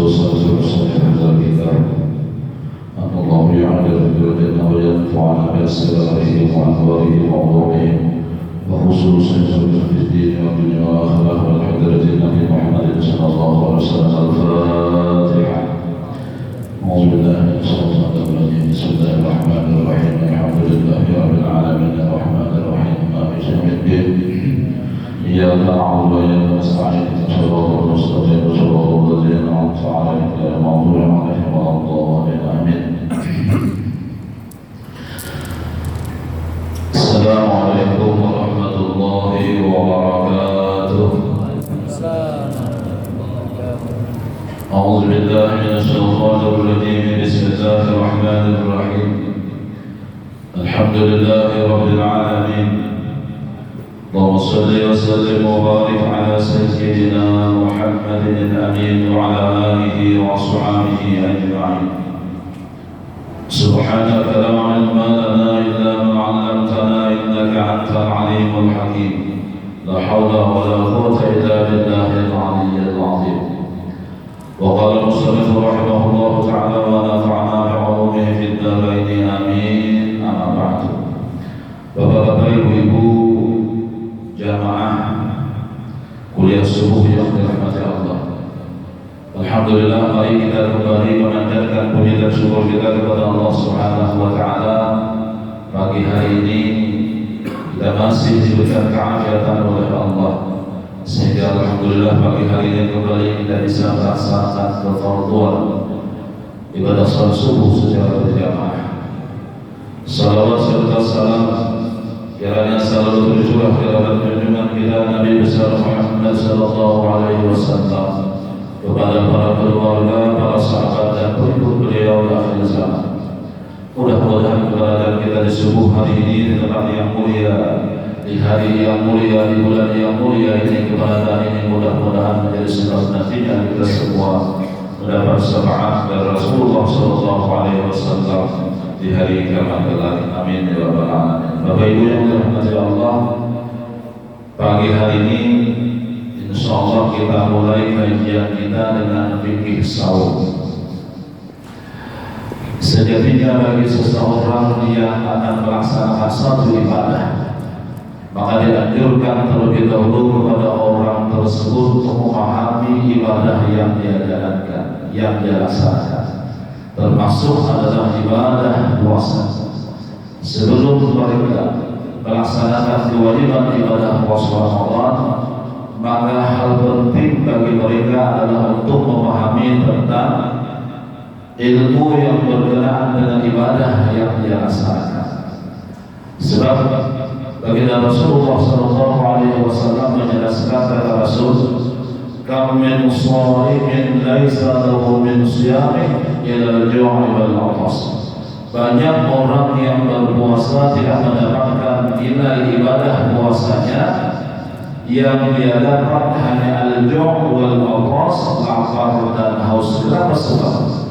والصلاة والسلام على الكتاب أن الله يعلم بنا وينفعنا بأسراره وأنواره وعلومه وخصوصا في الدين والدنيا والآخرة والحضرة النبي محمد صلى الله عليه وسلم. الفاتحة. أعوذ بالله من الشيطان الرجيم. بسم الله الرحمن الرحيم. الحمد لله رب العالمين الرحمن الرحيم مالك يوم الدين. إياك نعبد وإياك نستعين اهدنا الصراط المستقيم صراط الذين أنعمت عليهم غير المغضوب عليهم ولا الضالين. آمين. السلام عليكم ورحمة الله وبركاته. أعوذ بالله من الشيطان الرجيم. بسم الله الرحمن الرحيم. الحمد لله رب العالمين. اللهم صل وسلم وبارك على سيدنا محمد الأمين وعلى آله وصحبه أجمعين. سبحانك لا علم لنا إلا ما علمتنا إنك أنت العليم الحكيم. لا حول ولا قوة إلا بالله العلي العظيم. وقال المصنف رحمه الله تعالى ونفعنا بعلومه في الدارين آمين. أما بعد. Bapak-bapak, ibu-ibu jamaah kuliah subuh yang dirahmati Allah, alhamdulillah, mari kita kembali menandakan puji dan syukur kita kepada Allah Subhanahu wa taala. Pagi hari ini kita masih diberikan keafiatan oleh Allah, sehingga alhamdulillah pagi hari ini kembali kita bisa melaksanakan kefarduan ibadah salat subuh secara berjamaah. Salawat serta salam kiranya selalu tercurah kepada junjungan kita Nabi besar Muhammad sallallahu alaihi wasallam, kepada para keluarga, para sahabat dan pengikut beliau di akhir zaman. Mudah-mudahan keberadaan kita di subuh hari ini di tempat yang mulia, di hari yang mulia, di bulan yang mulia ini, keberadaan ini mudah-mudahan menjadi sebab nantinya kita semua mendapat syafaat dari Rasulullah sallallahu alaihi wasallam di hari kiamat kelak. Amin ya rabbal alamin. Bapak Ibu yang dirahmati Allah, pagi hari ini insyaallah kita mulai kajian kita dengan fikih saum. Sejatinya bagi seseorang yang akan melaksanakan satu ibadah, maka dianjurkan terlebih dahulu kepada orang tersebut untuk memahami ibadah yang dia jalankan, yang dia laksanakan, termasuk adalah ibadah puasa. Sebelum mereka melaksanakan kewajiban ibadah puasa Ramadan, maka hal penting bagi mereka adalah untuk memahami tentang ilmu yang berkenaan dengan ibadah yang dia laksanakan. Sebab baginda Rasulullah sallallahu alaihi wasallam menjelaskan kata Rasul, "Kam min shaimin laisa lahu min siyami illa al-ju'i wal 'atas." Banyak orang yang berpuasa tidak mendapatkan nilai ibadah puasanya, yang dia dapat hanya al-ju' wal 'atas, lapar dan haus. Kenapa sebab?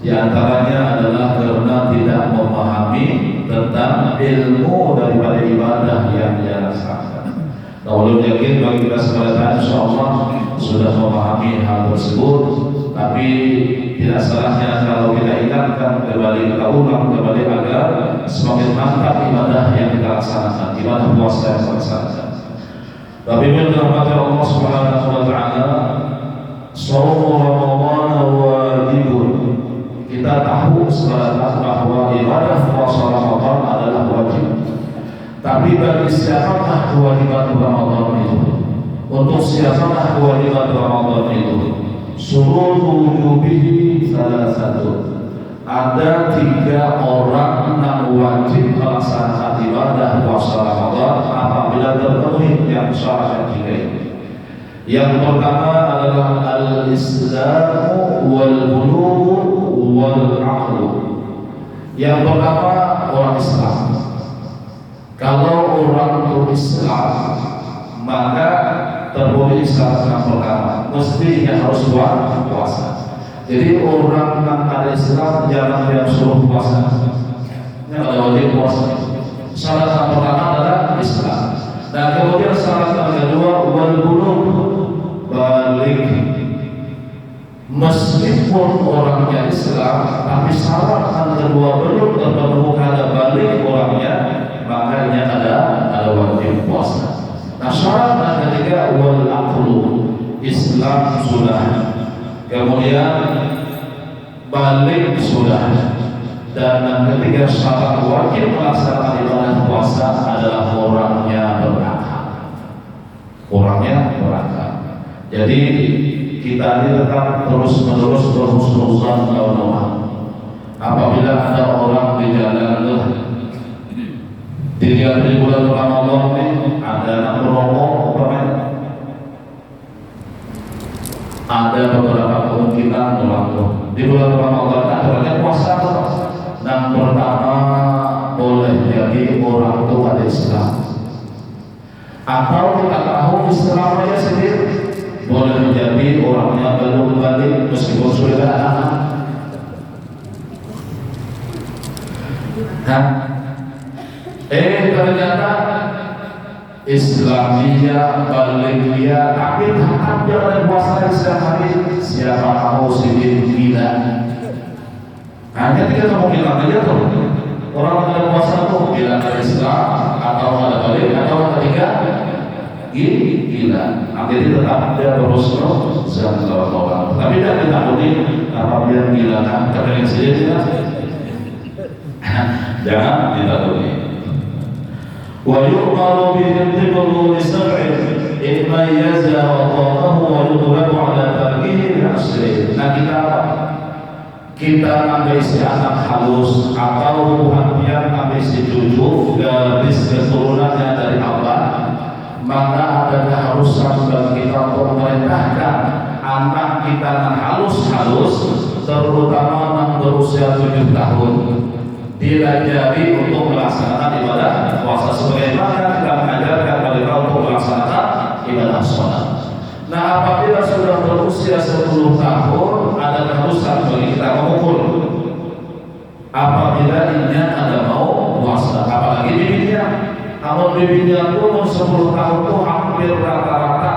Di antaranya adalah karena tidak memahami tentang ilmu daripada ibadah yang dia laksanakan. Nah, belum yakin bagi kita sekalian insyaallah sudah memahami hal tersebut, tapi tidak salahnya kalau kita ingatkan kembali, kita ulang kembali agar semakin mantap ibadah yang kita laksanakan, ibadah puasa yang kita laksanakan. Tapi dirahmati Allah Subhanahu wa taala, shaum Ramadan wajibun. Kita tahu sekarang bahwa ibadah puasa Ramadan adalah wajib. Tapi bagi siapakah kewajiban Ramadan itu? Untuk siapakah kewajiban Ramadan itu? Surut wujubihi salah satu. Ada 3 orang yang wajib melaksanakan ibadah puasa Ramadan apabila terpenuhi yang syarat yang 3 ini. Yang pertama adalah al-islamu wal bulugh wal aqlu. Yang pertama orang Islam. Kalau orang itu Islam, maka terpenuhi syarat yang pertama, mesti yang harus puasa. Jadi orang yang ada Islam jangan dia suruh puasa. Ini ada wajib puasa. Syarat yang pertama adalah Islam. Dan kemudian syarat yang kedua wal bulugh, balik. meskipun orangnya Islam, tapi syarat yang kedua belum terpenuhi ada balik orangnya, makanya ada wajib puasa. Nah syarat yang ketiga wal aqlu, Islam sudah, kemudian balik sudah, dan yang ketiga syarat wajib melaksanakan ibadah puasa adalah orangnya berakal. Orangnya berakal. Jadi kita ini tetap terus-menerus berhusnuzan kepada Allah. Apabila ada orang di jalan dilihat di bulan Ramadan ini ada anak merokok, ada beberapa kemungkinan merokok di bulan Ramadan ada puasa. Yang pertama boleh jadi orang tua Islam, atau kita tahu Islam aja sendiri, boleh menjadi orangnya belum balik meskipun sudah ada anak. Ternyata Islamia, baliknya, tapi tetap jangan puasa sehari. Siapa tahu sedikit gila. Hanya tiga kemungkinan aja tuh. Orang yang puasa tuh bilang Islam, atau ada balik, atau ketiga gila. Akhirnya tetap dia terus jangan. Tapi tidak ditakuni apabila gila kan terkait sendiri kan. Jangan ditakuni. Wa yu'maru bi-intiqalu li-sab'in imma yazza wa qawmahu wa yudrabu ala tarkihi al-asri. Nah kita ambil si anak halus atau buahnya ambil si cucu garis keturunannya dari Allah, maka ada keharusan bagi kita untuk memerintahkan anak kita yang halus-halus, terutama yang berusia 7 tahun, diajari untuk melaksanakan ibadah puasa sebagaimana kita mengajarkan mereka untuk melaksanakan ibadah sholat. Nah apabila sudah berusia 10 tahun ada keharusan bagi kita mengukur. Apabila ini ada mau puasa, apalagi bibinya. Kalau bibinya pun 10 tahun itu hampir rata-rata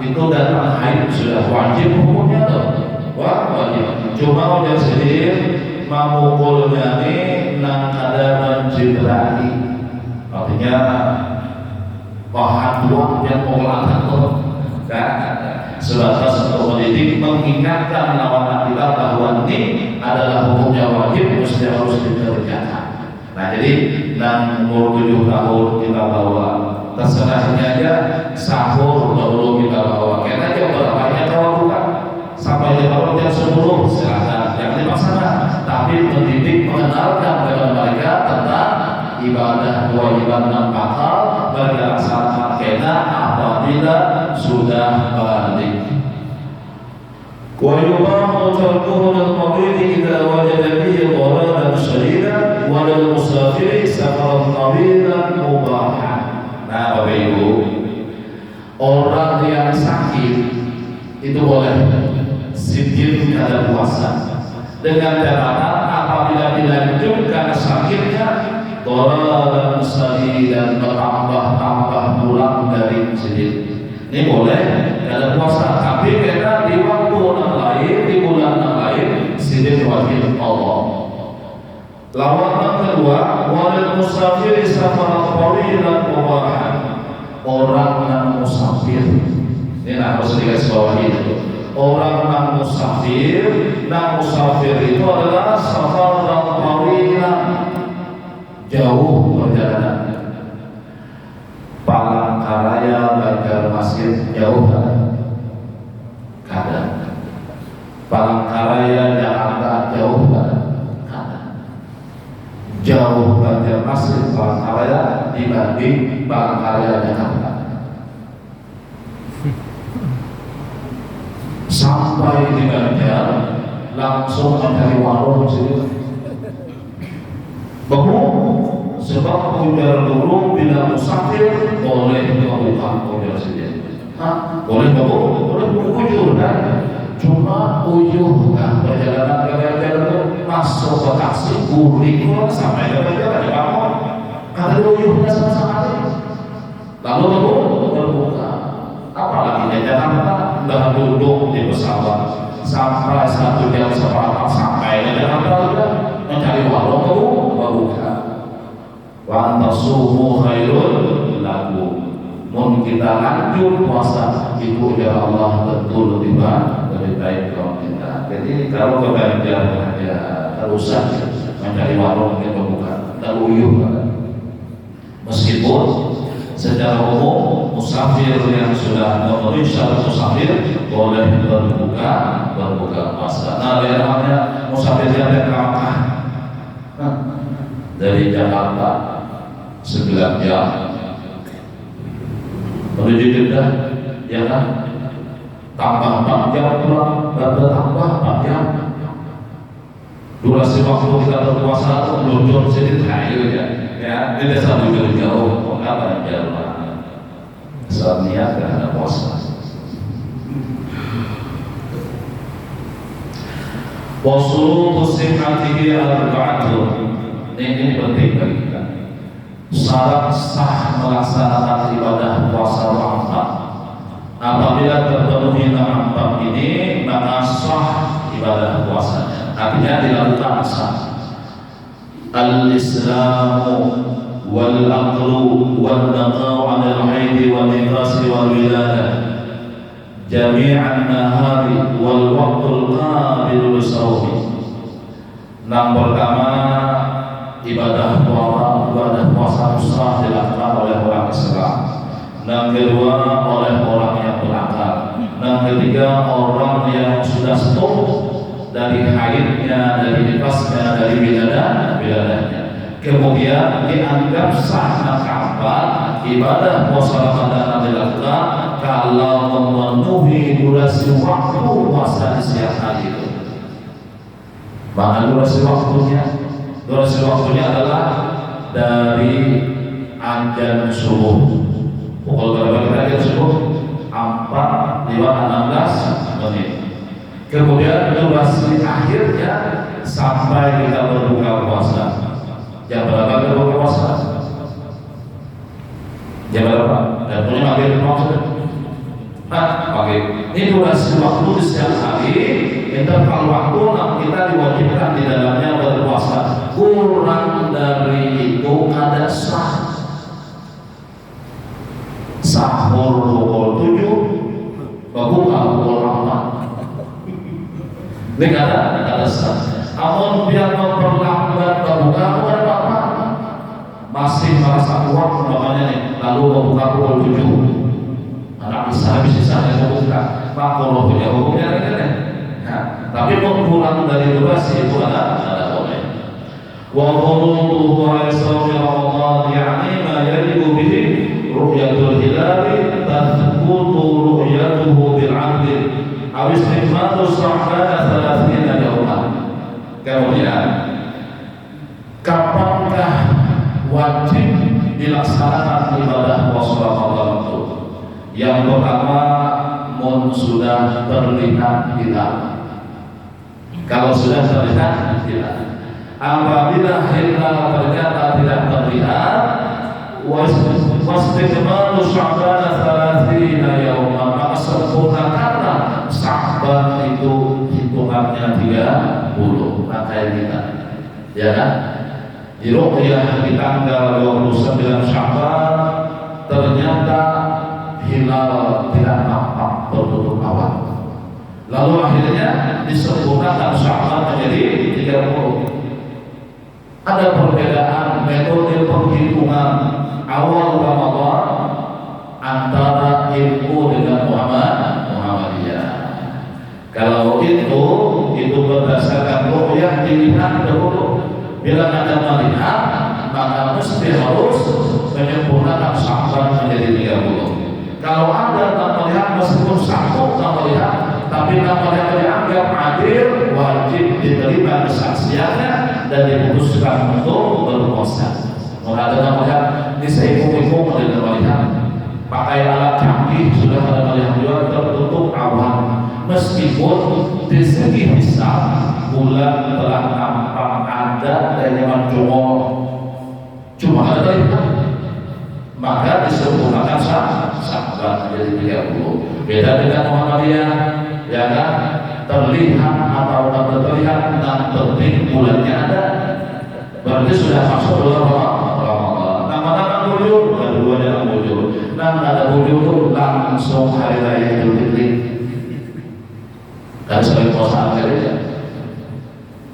itu datang haid sudah wajib hukumnya tuh. Wajib. Cuma dia sendiri memukulnya ini nang ada menjibrani, artinya bahan doang yang mengulangkan tuh kan, sebatas untuk mendidik, mengingatkan lawan kita bahwa ini adalah hukumnya wajib, mesti harus dikerjakan. Nah jadi nang umur 7 tahun kita bawa, terserahnya aja sahur dahulu kita bawa, karena dia berapanya kalau bukan sampai jam 10 silakan, yang dimaksana, tapi mendidik, mengenalkan kepada mereka tentang ibadah kewajiban dan batal bagi laksanakan kena apabila sudah balik. Wa yubahu tarkuhu lil-marid idza wajada fihi dhalalan shadidan wa lil-musafiri safaran tawilan mubahan. Nah Bapak Ibu, orang yang sakit itu boleh sidin kada puasa dengan catatan apabila dilanjutkan sakitnya dhalalan shadidan bertambah-tambah bulan dari sidin. Ini boleh kada puasa, tapi karena di waktu yang lain, di bulan yang lain sidin wajib Allah. Lawan yang kedua, walil musafir safaran tawilan mubahan. Orang yang musafir, ini harus dikasih bawahi. Orang yang musafir itu adalah safaran tawilan, jauh perjalanan. Palangkaraya, Banjarmasin jauh kan? Kada. Palangkaraya, Jakarta jauh kan? Kada. Jauh Banjarmasin, Palangkaraya dibanding Palangkaraya Jakarta. Sampai di Banjar langsung mencari warung sini. Sebab ujar dulu bila musafir boleh membuka ujar sendiri. Boleh ujur kan? Cuma ujur kan perjalanan ke Banjar itu masuk ke taksi guling sampai ke Banjar ada bangun. Ada ujurnya sama sekali. Lalu berbuka. Apalagi di Jakarta udah duduk di pesawat sampai 1 jam 1/4 sampai di Jakarta sudah mencari warung buka. Wa antasumu khairul lakum. Mun kita lanjut puasa itu ya Allah betul lebih baik kalau kita. Jadi kalau kebanyakan aja terusan mencari warung kita buka, teruyuh kan. Meskipun secara umum musafir yang sudah memenuhi syarat musafir boleh berbuka puasa. Nah, namanya musafir yang dari Makkah dari Jakarta 9 jam menuju Jeddah, ya kan? Tambah 4 jam pulang, tambah 4 jam. Durasi waktu kita berpuasa belum sedikit kayu ya, ini satu jauh, mengapa jauh? Saat niat karena puasa. Wasulu sihhatihi arba'atun. Ini penting bagi kita. Syarat sah melaksanakan ibadah puasa Ramadan. Apabila terpenuhi 4 ini, maka sah ibadah puasanya. Artinya dilakukan sah. Al-Islamu wal aqlu wal naqau 'anil haidi wal nifasi wal wiladah jami'an nahari wal waqtul qabil lisawmi. Yang pertama, ibadah puasa sah dilakukan oleh orang Islam. Yang kedua, oleh orang yang berakal. Yang ketiga, orang yang sudah stop dari haidnya, dari nifasnya, dari biladahnya. Kemudian dianggap sah kapan ibadah puasa Ramadan dilakukan kalau memenuhi durasi waktu puasa di siang hari itu. Maka durasi waktunya adalah dari azan subuh. Pukul berapa kita azan subuh? 4:16 menit. Kemudian durasi akhirnya sampai kita berbuka puasa. Jam berapa kita berbuka puasa? Jam berapa? Dan punya maghrib maksudnya? Oke. Ini durasi waktu di siang hari. Interval waktu kita diwajibkan di dalamnya berpuasa. Kurang dari itu ada sahur pukul 7, berbuka pukul 4. Ini ada sah. Namun biar memperlambat berbuka ada apa? Masih merasa kuat umpamanya nih, lalu berbuka pukul 7. Anak bisa yang berbuka. Makruh punya hukumnya ini. Tapi kurang dari durasi itu ada boleh. Wa quluhu wa yasawmi Ramadan yani ma yajibu bihi ru'yatul hilali tathbutu ru'yatuhu bil 'adli aw istimadu sahbana 30 yawman. Kemudian kapankah wajib dilaksanakan ibadah puasa Ramadan itu? Yang pertama, sudah terlihat hilal. Kalau sudah terlihat hilal, apabila hilal ternyata tidak terlihat, wastikmalu sya'ban 30 yawman, maka sempurnakanlah Sya'ban itu hitungannya 30. Maka kita, ya kan? Di ru'yah di tanggal 29 Sya'ban ternyata hilal tidak nampak tertutup awan. Lalu akhirnya disempurnakan Sya'ban menjadi 30. Ada perbedaan metode penghitungan awal Ramadan antara ilmu dengan Muhammadiyah. Kalau itu berdasarkan ru'yah dilihat dahulu. Bila Anda melihat, maka mesti harus menyempurnakan Sya'ban menjadi 30. Kalau Anda tak melihat, meskipun satu tak melihat, tapi tak melihat dianggap adil, wajib diterima kesaksiannya dan diputuskan untuk berpuasa. Kalau Anda tak melihat, ini seikut-ikut melihat, pakai alat canggih sudah ada melihat juga tertutup awan. Meskipun di segi hisab bulan telah nampak ada dari zaman cuma ada lihat, maka disempurnakan Sya'ban menjadi 30. Beda dengan Muhammadiyah, ya kan? terlihat atau tak terlihat dan penting bulannya ada, berarti sudah masuk bulan Ramadan. Nama-nama bujur, kedua-duanya bujur. Nah, ada bujur itu langsung hari raya Idul Fitri. Dari selain puasa akhirnya,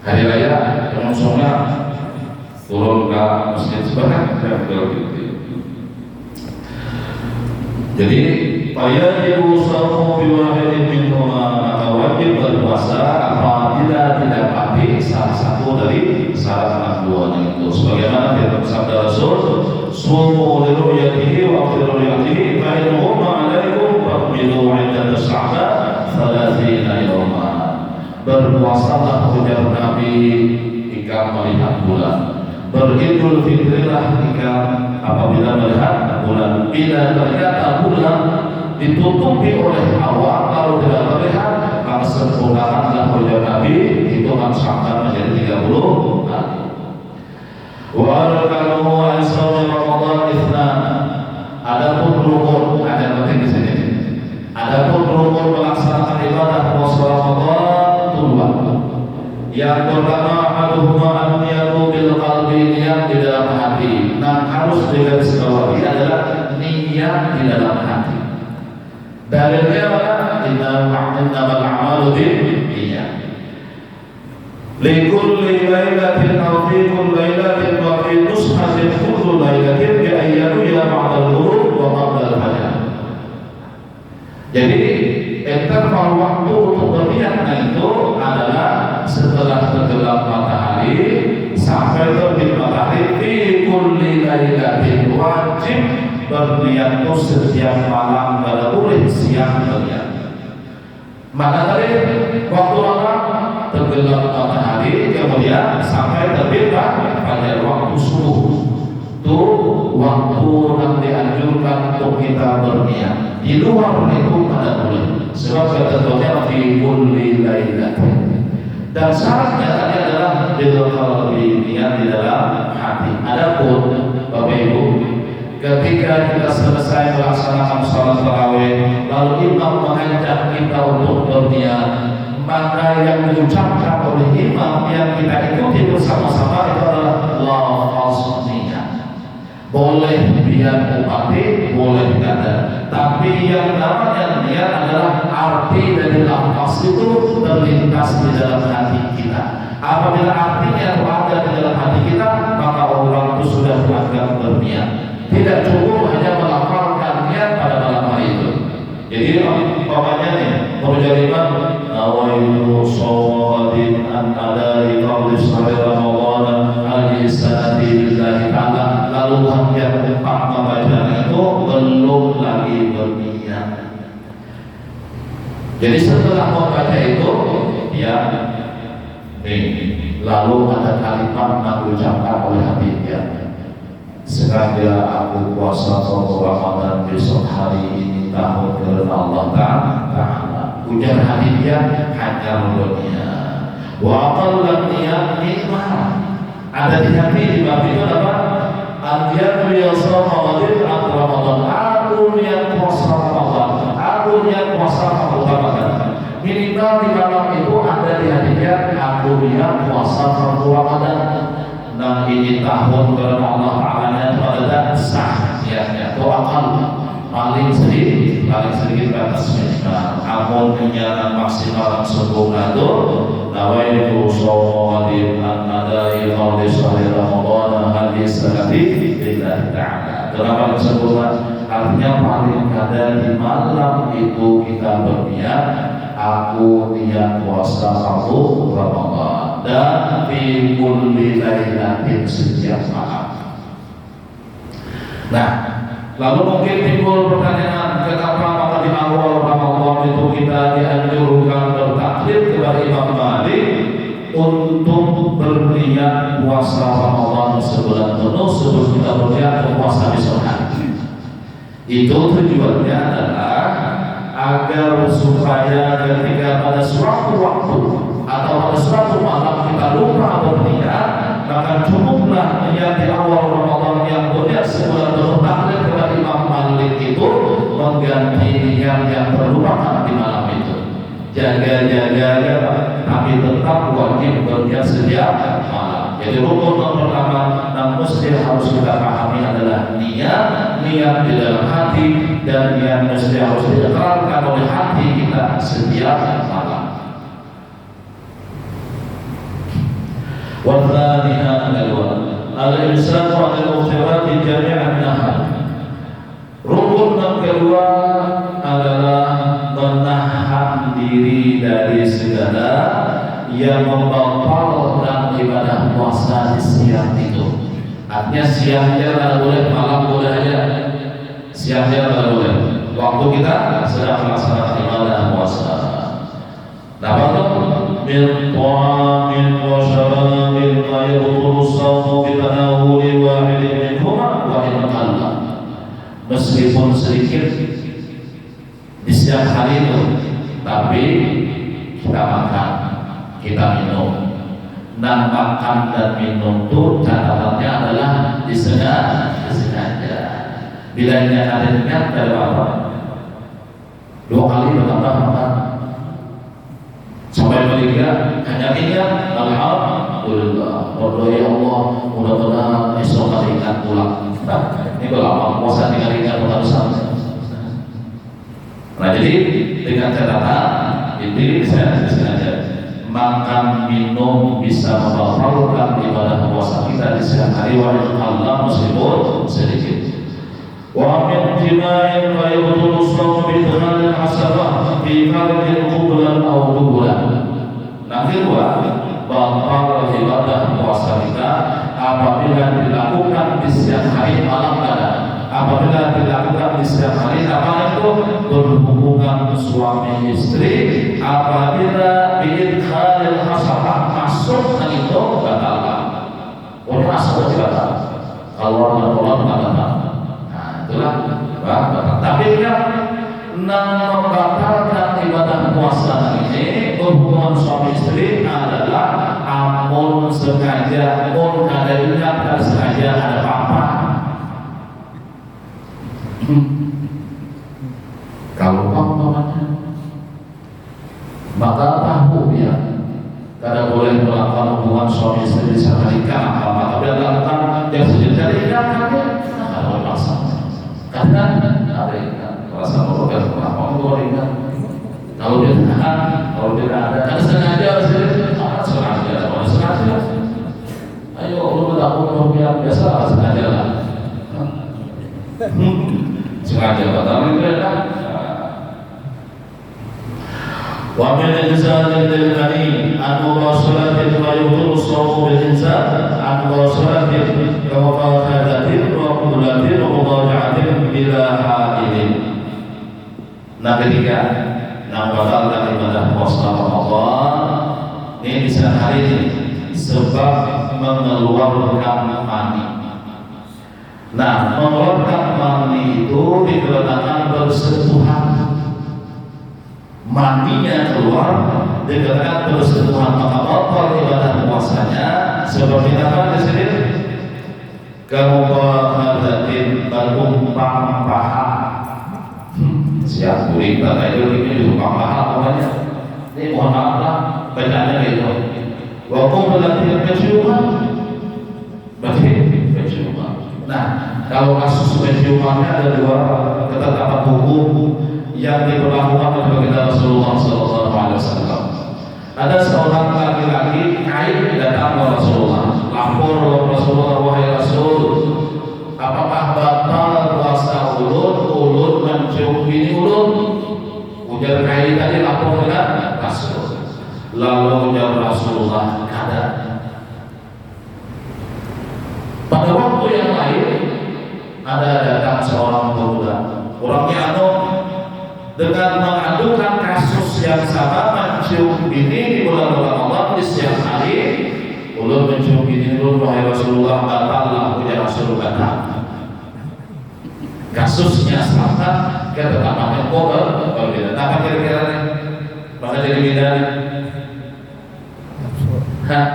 hari raya langsungnya turun ke masjid sebenarnya. Jadi fayajibu sawmu biwahidin minhuma, maka wajib berpuasa apabila didapati salah satu dari syarat keduanya itu. Sebagaimana firman sabda Rasul, sumu liru'yatihi wa aftiru liru'yatihi fa in ghumma 'alaikum faqbilu 'iddat as-sa'ba 30 yawman. Berpuasalah ujar Nabi jika melihat bulan. Beridul fitrilah jika apabila melihat bulan. Bila ternyata bulan ditutupi oleh awan lalu tidak terlihat, maka sempurnakanlah ujar Nabi hitungan Sya'ban menjadi 30 hari. Wa arkanuhu an shaumi Ramadan itsnan. Adapun rukun, ada penting di sini. Adapun rukun melaksanakan ibadah puasa Ramadan itu dua. Yang pertama ahaduhuma an-niyatu bil qalbi, niat di dalam hati. Nah, harus digarisbawahi adalah niat di dalam hati. Dalilnya apa? Innamal a'malu binniyat. Likulli lailatin aw fi kulli lailatin wa fi nushatin kullu lailatin bi ayyami ila ba'dal ghurub wa qabla al-fajr. Jadi interval waktu untuk berniat itu adalah setelah tenggelam matahari sampai terbit matahari. Fi kulli lailatin, wajib berniat itu setiap malam, pada boleh siang berniat. Mana tadi waktu malam tenggelam matahari kemudian sampai terbit pada waktu subuh. Itu waktu yang dianjurkan untuk kita berniat. Di luar itu pada boleh, sebab ketentuannya fi kulli lailatin. Dan syaratnya tadi adalah bil qalbi, niat di dalam hati. Adapun Bapak Ibu, ketika kita selesai melaksanakan sholat tarawih lalu imam mengajak kita untuk berniat, maka yang diucapkan oleh imam yang kita ikuti bersama-sama itu adalah lafaz niat. Boleh biar bupati, boleh kata, tapi yang namanya niat adalah arti dari lafaz itu terlintas di dalam hati kita. Apabila artinya ada di dalam hati kita, maka orang itu sudah dianggap berniat. Tidak cukup hanya melafalkan niat pada malam hari itu. Jadi pokoknya nih, perjalanan nawaitu shawadin an adai qabli shahri Ramadan al-sanati lillahi ta'ala, lalu yang empat membacanya itu belum lagi berniat. Jadi setelah membaca itu ya lalu ada kalimat yang diucapkan oleh hatinya, sengaja aku puasa Ramadan besok hari ini tahun karena Allah Ta'ala. Ujar hati dia hanya dunia. Wa aqallan niat nikmah. Ada di hati di bab itu apa? An-niyatu yasama Ramadan. Aku niat puasa Ramadan. Aku niat puasa Ramadan. Minimal di malam itu ada di hati dia, aku niat puasa Ramadan. Nah, ini tahun karena Allah Ta'ala itu adalah sah niatnya. Itu akal paling sedikit batas minimal. Amun kenyatan maksimal sempurna itu nawaitu shawadin an-nadai qawli shahri Ramadan hadis sanati lillahi ta'ala. Kenapa sempurna? Artinya paling kadang di malam itu kita berniat, aku niat puasa satu Ramadan dan fi kulli lailatin, setiap malam. Nah, lalu mungkin timbul pertanyaan, kenapa maka di awal Ramadan itu kita dianjurkan bertaklid kepada Imam Malik untuk berniat puasa Ramadan sebulan penuh sebelum kita berniat puasa besok hari. Itu tujuannya adalah agar supaya ketika pada suatu waktu atau pada suatu malam kita lupa berniat, maka cukuplah niat di awal Ramadan yang berniat sebulan penuh taklid kepada Imam Malik itu mengganti niat yang terlupakan di malam itu. jaga-jaga tapi tetap wajib berniat setiap malam. Jadi rukun pertama yang mesti harus kita pahami adalah niat di dalam hati, dan yang mesti harus diikrarkan oleh hati kita setiap malam. Wathaniha al-imsaku 'anil muftiraati jami'an nahar. Rukun yang kedua adalah menahan diri dari segala yang membatalkan ibadah puasa di siang itu. Artinya siangnya tidak boleh, malam boleh aja. Siangnya tidak boleh. Waktu kita sedang melaksanakan ibadah puasa. Dapat min ta'amin wa syarabin la yabtulu as-sawmu bi tanawuli wahidin minhuma wa in qalla. Meskipun sedikit di siang hari itu, tapi kita makan, kita minum. Dan makan dan minum itu catatannya adalah disengaja. Bila ada niat dari apa? 2 kali bertambah makan. Sampai ketiga hanya ingat alhamdulillah, berdoa ya Allah mudah-mudahan esok hari ingat pulang. Ini kalau puasa tinggal ingat pulang. Nah jadi dengan catatan ini bisa disengaja. Makan minum bisa membatalkan ibadah puasa kita di siang hari wajib Allah meskipun sedikit. Wa min jima'in fa yabtulu as-sawmu bi idkhalil hasabah fi fardin qublan aw duburan. Nah kedua, batal ibadah puasa kita apabila dilakukan di siang hari malam kada. Apabila dilakukan di siang hari apa itu? Berhubungan suami istri. Apabila biidkhalil hasabah masuk dan itu batalkan. Oleh masuk batal. Kalau orang batal. Itulah batal. Tapi kan membatalkan ibadah puasa ini hubungan suami istri adalah amun sengaja, amun ada ingat dan sengaja ada apa-apa. Kalau umpamanya maka tahu dia tidak boleh melakukan hubungan suami istri sama nikah apa tapi lakukan yang sujud dari ingat tidak boleh paksa. Karena ada ingat, rasa merupakan apa ingat. Kalau dia tidak ada, kan sengaja sengaja. Ayo, lu takut yang biasa sengaja lah. Sengaja batal itu kan. Wa min al-insan al-mani an-mubasharatin wa yubtilu as-sawmu bil-insan an-mubasharatin kawafadatin wa qulatin wa mudaja'atin bila haidin. Nah ketiga, yang batalkan ibadah puasa Ramadan ini bisa hari ini sebab mengeluarkan mani. Nah, mengeluarkan mani itu dikarenakan bersentuhan. Maninya keluar dikarenakan bersentuhan, maka batal ibadah puasanya. Seperti apa di sini? Kemubahadatin berumpam paha. Siap kuring tanda itu ini berumpam paha namanya. Ini mohon maaf lah bacaannya gitu. Walaupun berlatih penciuman, berarti penciuman. Nah, kalau kasus penciumannya ada 2 ketetapan hukum yang diberlakukan oleh baginda Rasulullah SAW. Ada seorang laki-laki kait datang ke Rasulullah, lapor ke Rasulullah, wahai Rasul, apakah batal puasa ulun mencium bini ulun? Ujar kait tadi lapor dengan Rasul. Lalu ujar Rasulullah, kada. Pada waktu yang lain ada datang seorang pemuda, orangnya dengan mengadukan kasus yang sama mencium bini di bulan Ramadan di siang hari. Ulun mencium bini ulun, wahai Rasulullah, batallah ujar Rasulullah batal. Kasusnya sama, ketetapannya berbeda. Apa kira-kira nih? Maka jadi beda. Hah?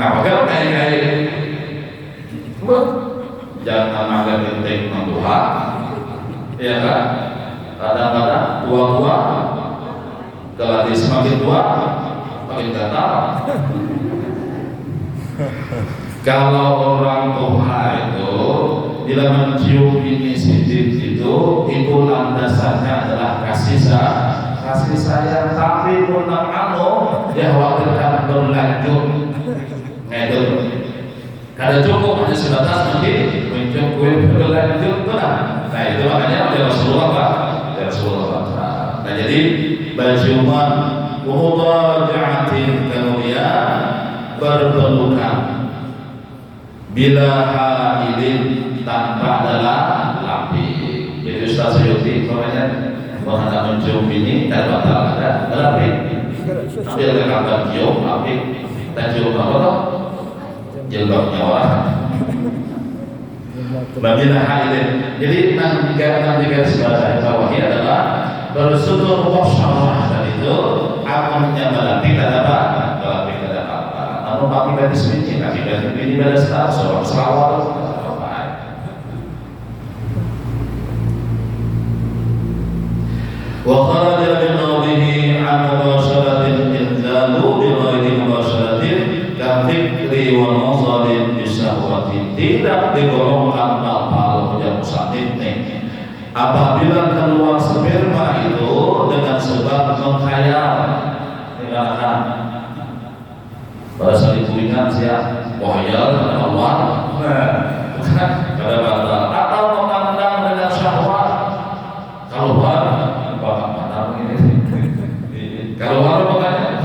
Nah, kalau kayak jangan makan genteng menduha, ya kan? Kadang-kadang tua-tua, kalau semakin tua, makin gatal. Kalau orang tua itu bila mencium ini sidik itu landasannya adalah kasih sayang, tapi punang dia khawatirkan berlanjut ngedul. Kada cukup hanya sebatas nanti mencium kue berlanjut nah itu makanya ada Rasulullah Pak. Nah jadi berciuman mudajatin kemudian berpelukan bila haidin tanpa adalah lapik. Jadi Ustaz Sayuti makanya menghadap mencium ini dan batal ada lapik. Ambil ke kamar cium lapik dan cium apa toh? Jilbabnya orang. Bila haidin. Jadi nanti garis bawahi adalah bersutur musyarah dan itu akunnya lapik ada apa? Lapik ada apa? Namun lapik dari sini ini pada status seorang selawat. Wa kharaja min qawlihi an mubasharatin inzalu bi ghairi mubasharatin ka fikri wa nazarin bi syahwati, tidak digolongkan hal yang musannif nih apabila keluar sperma itu dengan sebab menghayal. Dikatakan pada saat itu ingat siap wahayal dan Allah kada batal atau memandang dengan syahwat keluar keluar makanya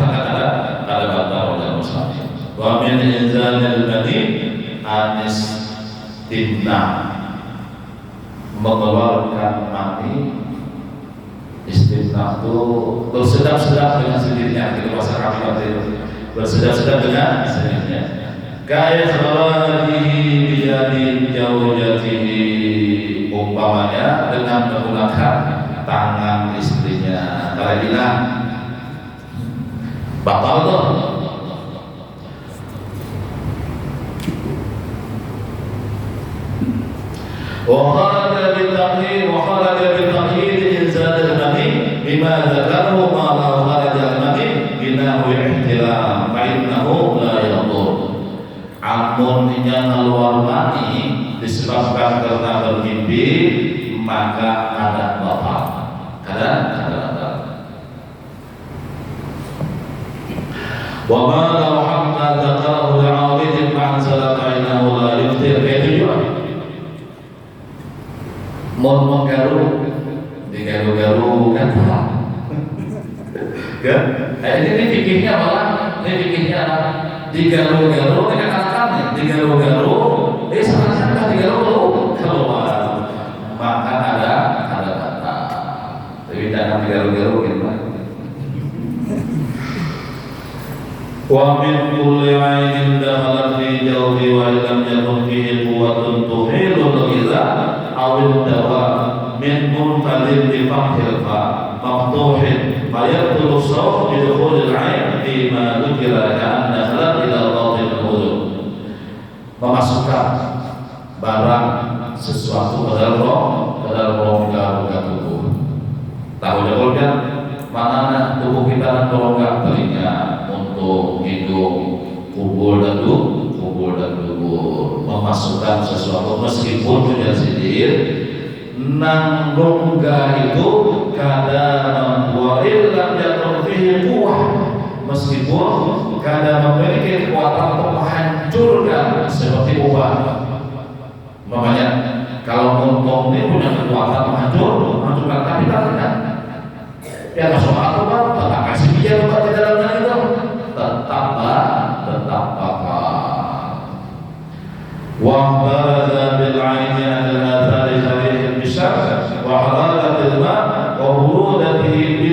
ada batal dan musafir. Wa min inzalil bani anis timna, mengeluarkan mani. Istimna itu bersedap-sedap dengan sendirinya. Kita bahasa kami waktu itu bersedap-sedap dengan sendirinya. Kaya kharajihi biyadin jawjatihi, umpamanya dengan menggunakan tangan istrinya. Kalau bilang batal tuh. Wa kharaja bil taqyid inzal al-mani bima dzakarahu ma la kharaja al-mani binahu ihtilam fa innahu la yadur. Amun yang keluar mani disebabkan karena bermimpi maka ada batal. Ada batal. Wa ma law hamma dzakarahu li'awidin ma'anzala fa innahu la yuftir. Itu juga mau garu digaru-garu kan salah kan? Ini fikihnya malah digaru-garu dengan anak-anaknya digaru-garu sebenarnya kan digaru keluar maka ada kata tapi jangan digaru-garu gimana. Wa min kulli 'ainin dakhalat fi jawfi wa lam yakun fihi quwwatun tuhilu ila awil dawa min munfadin bi fathil fa maftuhin fa yaqtulu sawt bi dukhulil 'ain fi ma dzukira ka'an dakhalat ila batin al-udhun, memasukkan barang sesuatu ke dalam rongga tubuh. Tahu jawabnya mana tubuh kita rongga telinga untuk hidung, kubur dan dubur, memasukkan sesuatu meskipun sudah sidir nang rongga itu kada membuat lam jatuh fihi kuah, meskipun kada memiliki kekuatan untuk menghancurkan seperti obat. Makanya kalau untung ini punya kekuatan menghancurkan tapi tidak ya masuk apa tetap kasih biaya obat di dalamnya itu tetap bakal wa baraza bil 'aini al-athari sarih al-bishar wa hararat al-ma wa burudatihi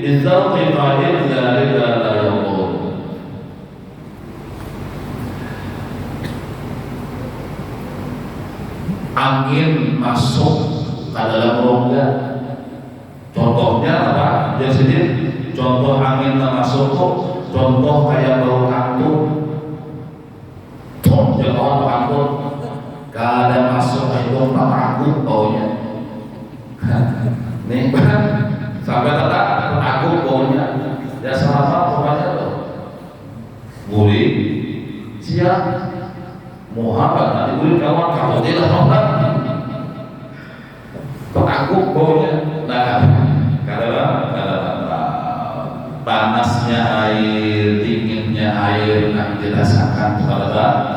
bizawqi fa'il dzalika la yadur. Angin masuk ke dalam rongga. Contohnya apa? Jadi contoh angin masuk kok, contoh kayak bau kantuk. Jangan kantuk. kada masuk itu takut baunya. Nih sampai takut baunya. Ya selama pokoknya tuh gurih siap Muhammad nanti gurih kawan kamu tidak Muhammad takut baunya. Nah karena panasnya air, dinginnya air yang dirasakan pada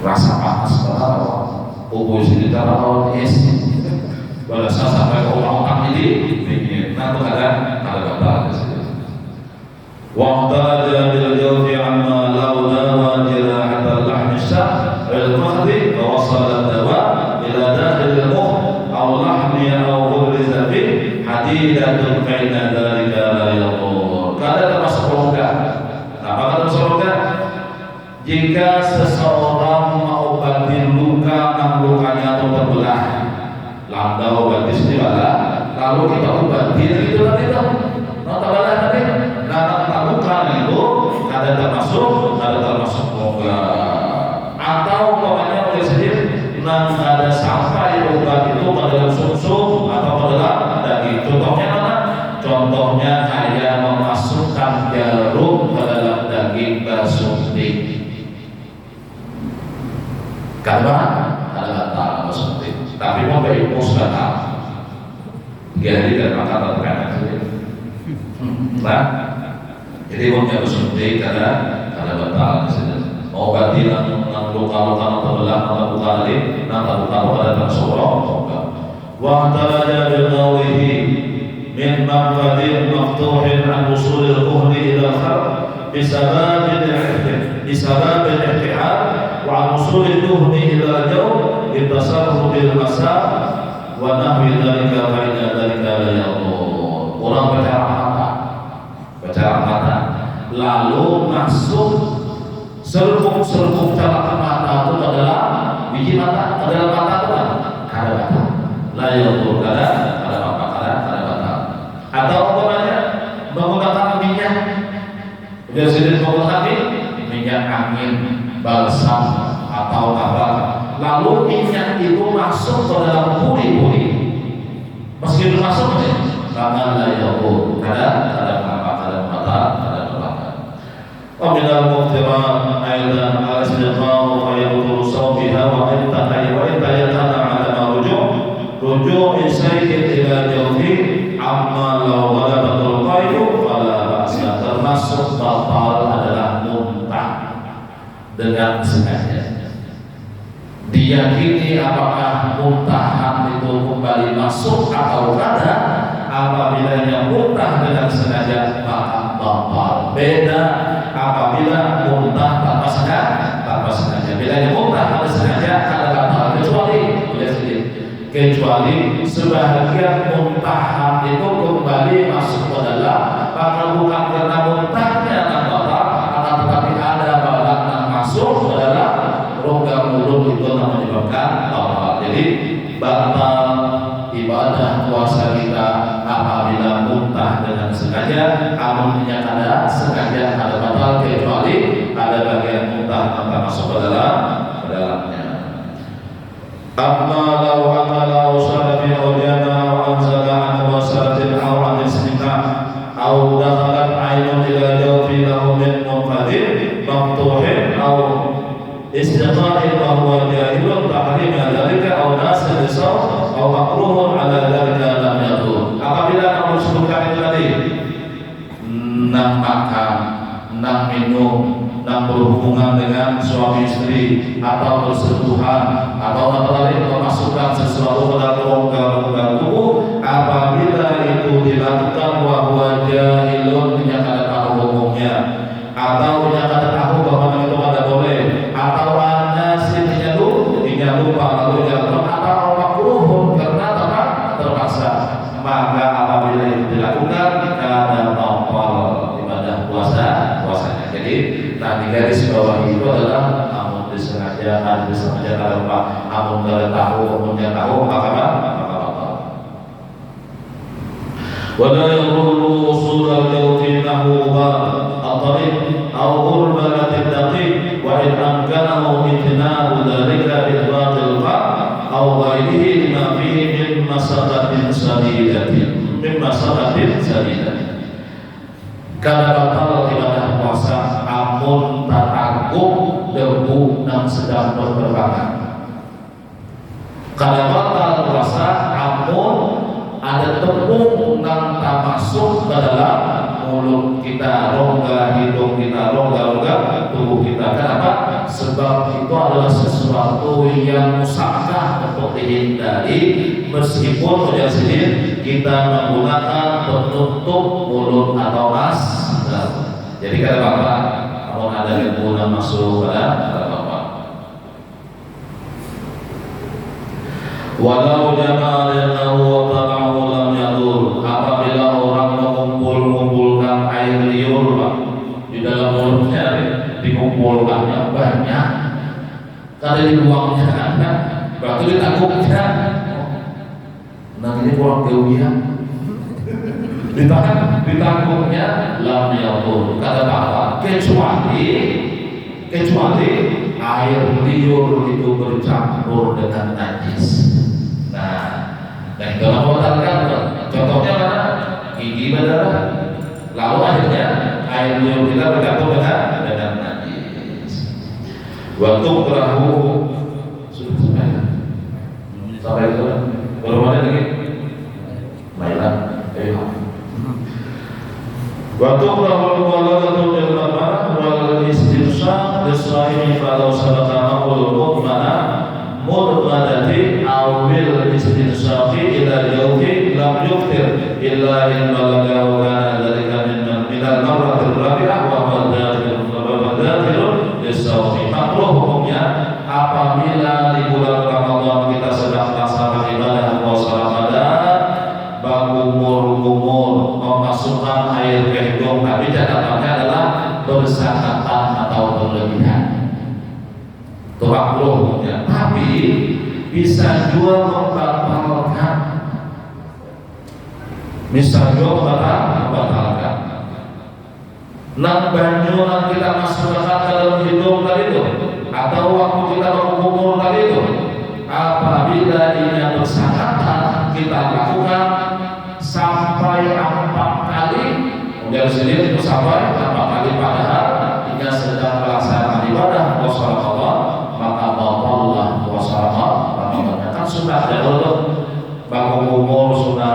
rasa panas kalau kubur sini kalau es pada saat sampai orang-orang ini dingin, nanti ada batal di sini. Waqtala bil jawfi amma lauda wa jirahat al-lahm syah al-qahdi wa wasala dawa ila dakhil al-mukh aw lahmi aw ghurza bih hadidatun baina dzalika la yaqul. Kada termasuk rongga. Apa termasuk rongga? Jika seseorang mengobati luka yang lukanya itu terbelah, landa obati sendiri lalu kita obati itu nanti tahu, nota balah nanti, nata luka itu ada termasuk rongga. Atau pokoknya oleh sendiri, nang ada sampai obat itu ke dalam sumsum atau ke dalam daging. Contohnya mana? Contohnya kayak memasukkan jarum ke dalam daging bersuntik. Karena ada batal seperti, tapi mau baik pun sudah tahu. Jadi dan maka terkena nah, jadi mau jauh seperti karena ada batal di sini. Obati nang luka terbelah, nang luka tadi, nang luka pada tersorong. Wa taraja bil qawlihi min maqadin maftuhin an usulil kuhni ila al-kharb bisababil ihtihad wa usulil kuhni ila al-jawb bitasarruf bil masab wa nahwi dzalika fa inna dzalika la yaqul. Orang bicara mata lalu masuk serpuk calakan mata itu adalah biji mata, adalah mata itu kan kada batal la yaqul, kada batal. Atau umpamanya menggunakan minyak, dia sudah menggunakan minyak angin, balsam atau apa, lalu minyak itu masuk ke dalam puri-puri, meski masuk karena la yaqul, kada batal. ومن المفترى أيضا الاستقامة ويبطل صومها وإن تيقن عدم رجوع شيء إلى جوفه عما لو غلبت القيد فلا بأس. Termasuk batal adalah muntah dengan sengaja. Diyakini apakah muntahan itu kembali masuk atau kada. Apabila yang muntah dengan sengaja maka batal. Beda apabila muntah tanpa sengaja. Bila yang muntah tanpa sengaja kada batal, kecuali sebahagian muntahan itu kembali masuk ke dalam, maka bukan karena muntahnya yang batal, akan tetapi ada balang yang masuk ke dalam rongga mulut itu yang menyebabkan batal. Jadi batal ibadah puasa kita apabila muntah dengan sengaja, namun ada sengaja ada batal, kecuali ada bagian muntah tanpa masuk ke dalamnya. Amma law akala usara fi awjana wa anzala an wasaratin aw an istimna aw dakhalat aynun ila jawfi lahu min munfadir maftuhin aw istiqa'in wa huwa jahilun tahrim dzalika aw nasal saw aw makruhun ala dzalika lam yaqul. Apabila kamu sebutkan itu tadi, nang makan, nang minum, nang berhubungan dengan suami istri atau bersentuhan atau apalagi memasukkan sesuatu ke dalam rongga tubuh, apabila itu dilakukan wahwa jahilun, menyatakan tahu hukumnya, atau menyatakan tahu bahwa itu ada boleh, atau anda sininya lupa lalu jalan, atau makruhun karena terpaksa, maka apabila itu dilakukan kada batal ibadah puasanya. Jadi di garis bawah itu adalah namun disengaja kalau Pak, namun kalau tahu kemudian tahu maka batal. Wala yaqulu usul al-jawfi nahu atariq aw urbalat ad-daqiq wa in amkanahu imtina'u dzalika bil batil aw ghairihi lima fihi min masaqatin sadidatin kana batal ibadah puasa amun tatanggung debu nang sedang berterbangan. Kana batal puasa amun ada tepung nang tak masuk ke dalam mulut kita, rongga hidung kita, rongga tubuh kita. Kenapa? Sebab itu adalah sesuatu yang musakkah untuk dihindari, meskipun sendiri kita menggunakan penutup mulut atau masker. Jadi kata Bapak, kalau ada yang masuk pada Bapak, walau jama'alnahu wa ta'ahu lam yadur. Apabila orang mengumpulkan air liur di dalam mulutnya, dikumpulkannya banyak, kalau dibuangnya ada, berarti ditangkupnya. Nah ini kurang kewian. Ditangkupnya lam yadur. Kata Bapak, kecuali air liur itu bercampur dengan najis. Nah, dan kalau membatalkan, contohnya mana? Gigi berdarah, lalu akhirnya air liur kita bercampur dengan najis. Waktu perahu sudah sampai itu belum ada lagi. Baiklah, waktu perahu waladatul jannah wal istinshaq lisaimi falau sabata maqul qutmana mudmadati awil istinshaqi ila yawmi lam yuftir illa in balagahu kana dhalika minal marratil rabi'ah wa baddatil lisawmi. Makruh hukumnya apabila di bulan Ramadan kita sedang melaksanakan ibadah puasa Ramadan, bergumur memasukkan air ke hidung, tapi catatannya adalah bersangkatan atau berlebihan. Itu makruh ya. Tapi bisa juga membatalkan. Nang banyu nang kita masukkan ke dalam hidung tadi itu, atau waktu kita bergumur tadi itu, apabila ini bersangkatan kita lakukan sampai 4 kali, kemudian sendiri sampai 4 kali, padahal jika sedang melaksanakan ibadah puasa Ramadan, maka batallah puasa Ramadan. Kan sudah ada untuk bangun umur, sudah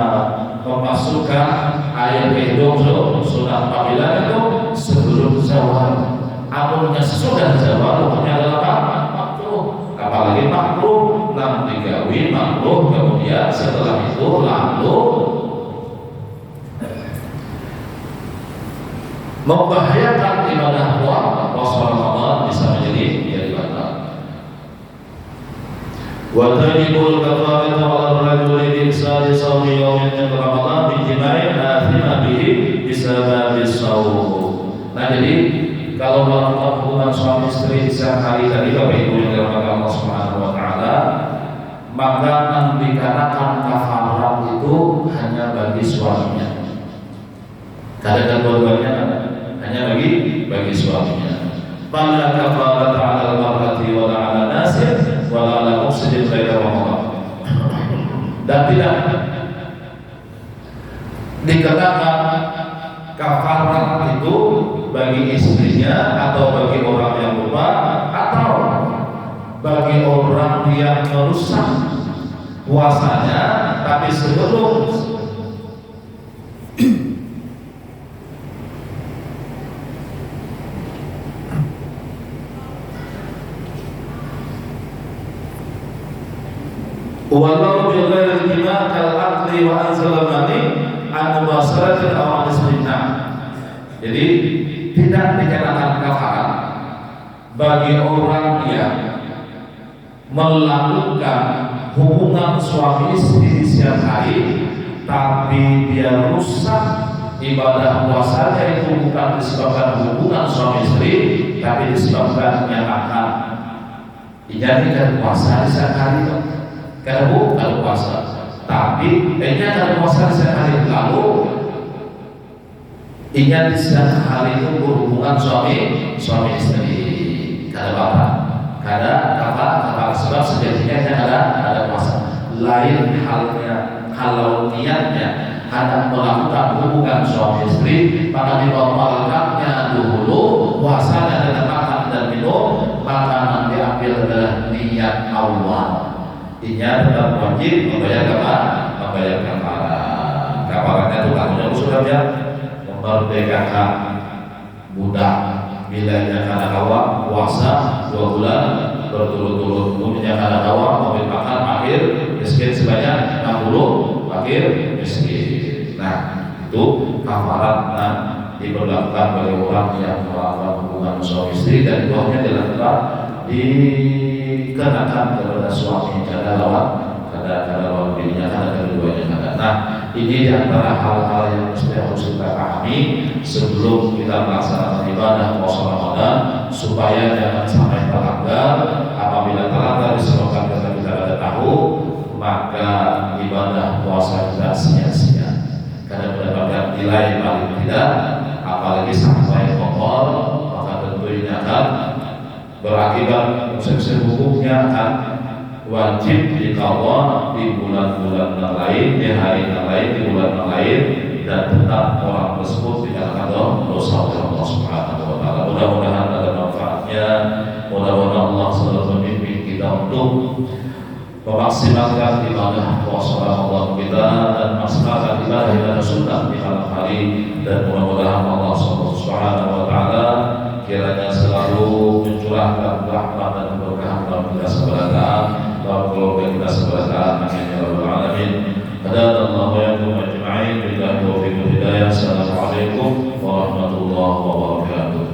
memasukkan air ke hidung, sudah apabila itu sebelum zawal. Amunnya sesudah zawal hukumnya adalah makruh. Apalagi makruh nam digawi makruh, kemudian setelah itu lalu membahayakan ibadah puasa Ramadan, bisa menjadi batal. Wa tajibul kafaratu 'ala ar-rajuli bi insani shawmi yawmin min Ramadan bi jima'in athima bihi bisababis shaum. Nah, jadi kalau melakukan hubungan suami istri di siang hari tadi, Bapak Ibu yang dirahmati Allah Subhanahu wa taala, maka yang dikarenakan kafarat itu hanya bagi suaminya. Kadang dua-duanya hanya bagi suaminya. Fala kafarat 'ala al-mar'ati wa 'ala nasir wa 'ala mufsidin ghairi Ramadan. Dan tidak dikenakan kafarat itu bagi istrinya atau bagi orang yang lupa atau bagi orang yang merusak puasanya, tapi sebelum walau bi ghairi jima' kal aqli wa anzalamani an mubasaratin aw istinna. Jadi tidak dikenakan kafarat bagi orang yang melakukan hubungan suami istri di siang hari, tapi dia rusak ibadah puasanya itu bukan disebabkan hubungan suami istri, tapi disebabkan yang akan dijadikan puasa di siang hari itu. Karena bukan puasa, tapi ingat puasa di siang hari, lalu ingat di siang hari itu berhubungan suami istri. kada apa, kada apa sebab sejatinya ada puasa. Lain halnya kalau niatnya hendak melakukan hubungan suami istri, maka dibatalkannya dulu puasa dan makan dan minum, maka nanti ambil adalah niat awal. Intinya tetap wajib membayar apa? Membayar kafarat. Kafaratnya itu tanggung jawab ya, memerdekakan budak bilanya karena hawa puasa 2 bulan berturut-turut, kemudian karena hawa memberi makan akhir miskin sebanyak 60 akhir miskin. Nah itu kafaratnya diberlakukan bagi orang yang melakukan hubungan suami istri, dan itu hanya dilakukan dikenakan kepada suami kada lawan dirinya, kada keduanya kada. Nah ini diantara hal-hal yang mesti harus kita pahami sebelum kita melaksanakan ibadah puasa Ramadan, supaya jangan sampai terlanggar. Apabila terlanggar disebabkan karena kita ada tahu, maka ibadah puasa kita sia-sia, karena mendapatkan nilai paling tidak, apalagi sampai kotor, maka tentu ini akan berakibat konsekuensi hukumnya akan wajib dikawal di bulan-bulan yang lain, di hari yang lain, di bulan yang lain, dan tetap orang tersebut tidak akan dosa oleh Allah Subhanahu wa Ta'ala. Mudah-mudahan ada manfaatnya. Mudah-mudahan Allah selalu membimbing kita untuk memaksimalkan ibadah puasa Ramadan kita dan memaksimalkan ibadah sunnah di malam hari, dan mudah-mudahan Allah Subhanahu wa Ta'ala kiranya selalu mencurahkan rahmat dan keberkahan dalam kita seberapa, dalam keluarga kita seberapa. Amin ya rabbal alamin. Hadanallahu wa iyyakum ajma'in. Billahi taufiq wal hidayah. Assalamualaikum warahmatullahi wabarakatuh.